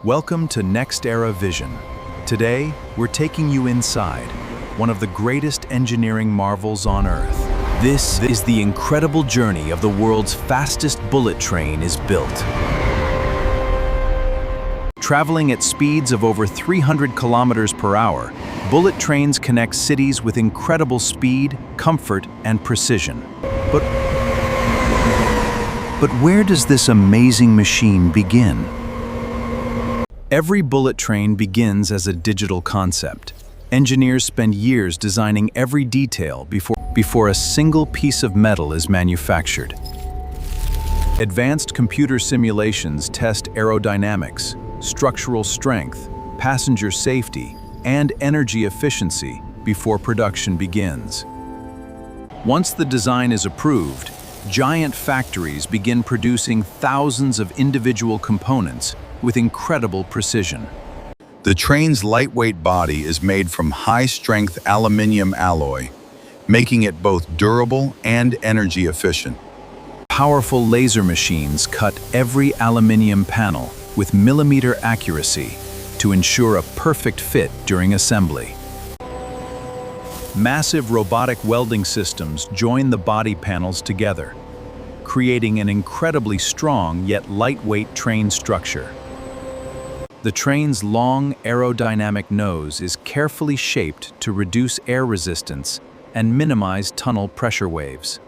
Welcome to Next Era Vision. Today, we're taking you inside one of the greatest engineering marvels on Earth. This is the incredible journey of the world's fastest bullet train is built. Traveling at speeds of over 300 kilometers per hour, bullet trains connect cities with incredible speed, comfort, and precision. But where does this amazing machine begin? Every bullet train begins as a digital concept. Engineers spend years designing every detail before a single piece of metal is manufactured. Advanced computer simulations test aerodynamics, structural strength, passenger safety, and energy efficiency before production begins. Once the design is approved, giant factories begin producing thousands of individual components with incredible precision. The train's lightweight body is made from high-strength aluminum alloy, making it both durable and energy efficient. Powerful laser machines cut every aluminum panel with millimeter accuracy to ensure a perfect fit during assembly. Massive robotic welding systems join the body panels together, creating an incredibly strong yet lightweight train structure. The train's long aerodynamic nose is carefully shaped to reduce air resistance and minimize tunnel pressure waves.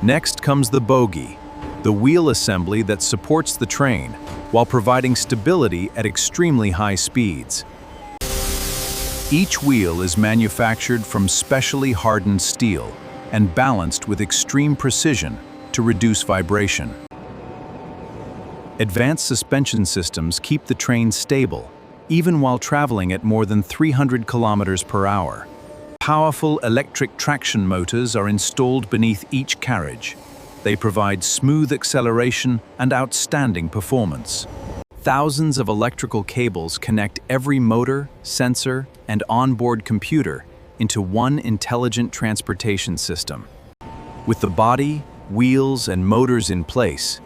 Next comes the bogie, the wheel assembly that supports the train while providing stability at extremely high speeds. Each wheel is manufactured from specially hardened steel and balanced with extreme precision to reduce vibration. Advanced suspension systems keep the train stable, even while traveling at more than 300 kilometers per hour. Powerful electric traction motors are installed beneath each carriage. They provide smooth acceleration and outstanding performance. Thousands of electrical cables connect every motor, sensor, and onboard computer into one intelligent transportation system. With the body, wheels, and motors in place,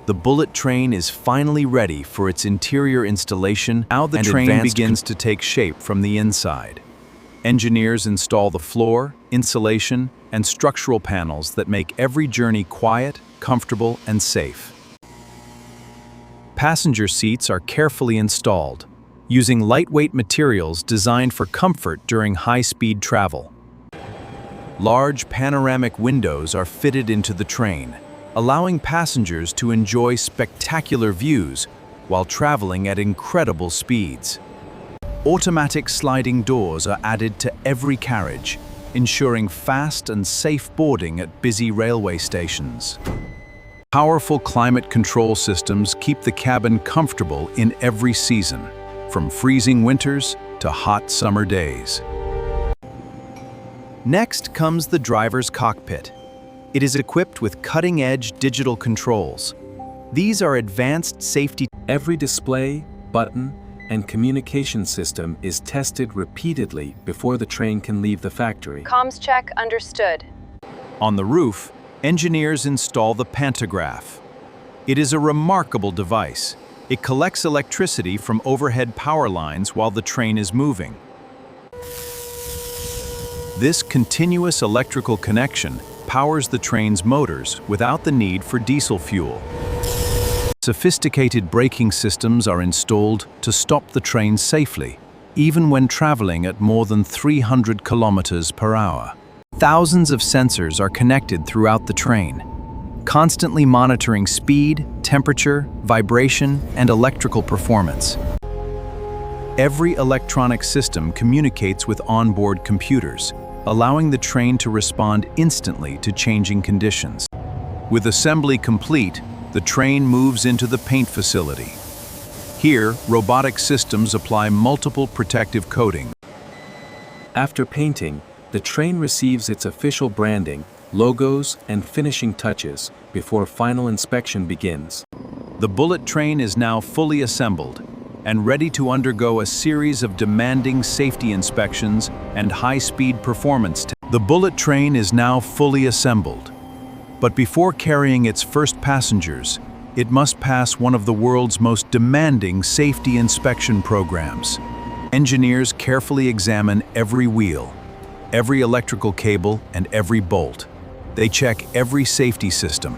the bullet train is finally ready for its interior installation. Now the train begins to take shape from the inside. Engineers install the floor, insulation, and structural panels that make every journey quiet, comfortable, and safe. Passenger seats are carefully installed, using lightweight materials designed for comfort during high-speed travel. Large panoramic windows are fitted into the train, allowing passengers to enjoy spectacular views while traveling at incredible speeds. Automatic sliding doors are added to every carriage, ensuring fast and safe boarding at busy railway stations. Powerful climate control systems keep the cabin comfortable in every season, from freezing winters to hot summer days. Next comes the driver's cockpit. It is equipped with cutting-edge digital controls. These are advanced safety. Every display, button, and communication system is tested repeatedly before the train can leave the factory. Comms check understood. On the roof, engineers install the pantograph. It is a remarkable device. It collects electricity from overhead power lines while the train is moving. This continuous electrical connection powers the train's motors without the need for diesel fuel. Sophisticated braking systems are installed to stop the train safely, even when traveling at more than 300 kilometers per hour. Thousands of sensors are connected throughout the train, constantly monitoring speed, temperature, vibration, and electrical performance. Every electronic system communicates with onboard computers, allowing the train to respond instantly to changing conditions. With assembly complete, the train moves into the paint facility. Here, robotic systems apply multiple protective coatings. After painting, the train receives its official branding, logos, and finishing touches before final inspection begins. The bullet train is now fully assembled and ready to undergo a series of demanding safety inspections and high-speed performance tests. The bullet train is now fully assembled, but before carrying its first passengers, it must pass one of the world's most demanding safety inspection programs. Engineers carefully examine every wheel, every electrical cable, and every bolt. They check every safety system.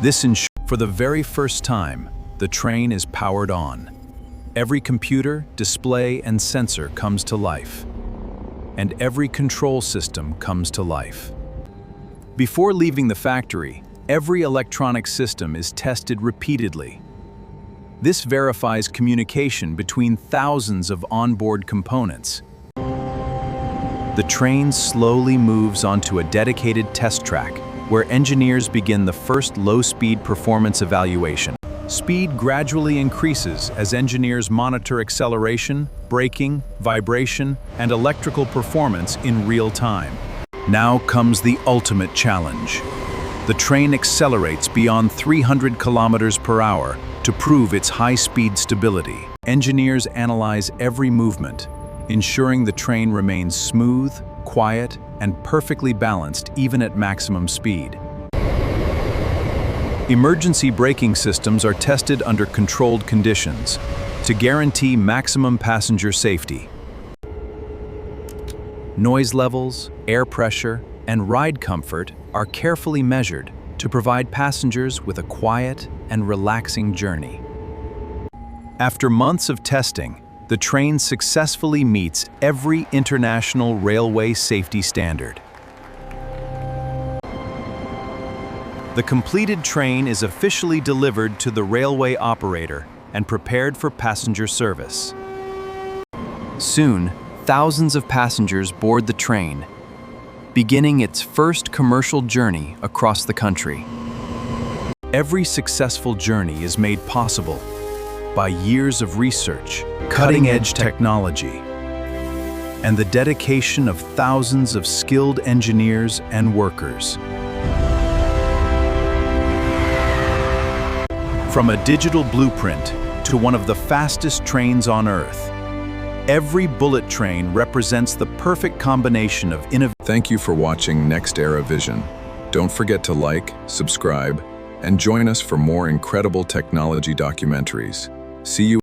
This ensures for the very first time, the train is powered on. Every computer, display, and sensor comes to life. And every control system comes to life. Before leaving the factory, every electronic system is tested repeatedly. This verifies communication between thousands of onboard components. The train slowly moves onto a dedicated test track, where engineers begin the first low-speed performance evaluation. Speed gradually increases as engineers monitor acceleration, braking, vibration, and electrical performance in real time. Now comes the ultimate challenge. The train accelerates beyond 300 kilometers per hour to prove its high-speed stability. Engineers analyze every movement, ensuring the train remains smooth, quiet, and perfectly balanced even at maximum speed. Emergency braking systems are tested under controlled conditions to guarantee maximum passenger safety. Noise levels, air pressure, and ride comfort are carefully measured to provide passengers with a quiet and relaxing journey. After months of testing, the train successfully meets every international railway safety standard. The completed train is officially delivered to the railway operator and prepared for passenger service. Soon, thousands of passengers board the train, beginning its first commercial journey across the country. Every successful journey is made possible by years of research, cutting-edge technology, and the dedication of thousands of skilled engineers and workers. From a digital blueprint to one of the fastest trains on Earth, every bullet train represents the perfect combination of innovation. Thank you for watching Next Era Vision. Don't forget to like, subscribe, and join us for more incredible technology documentaries. See you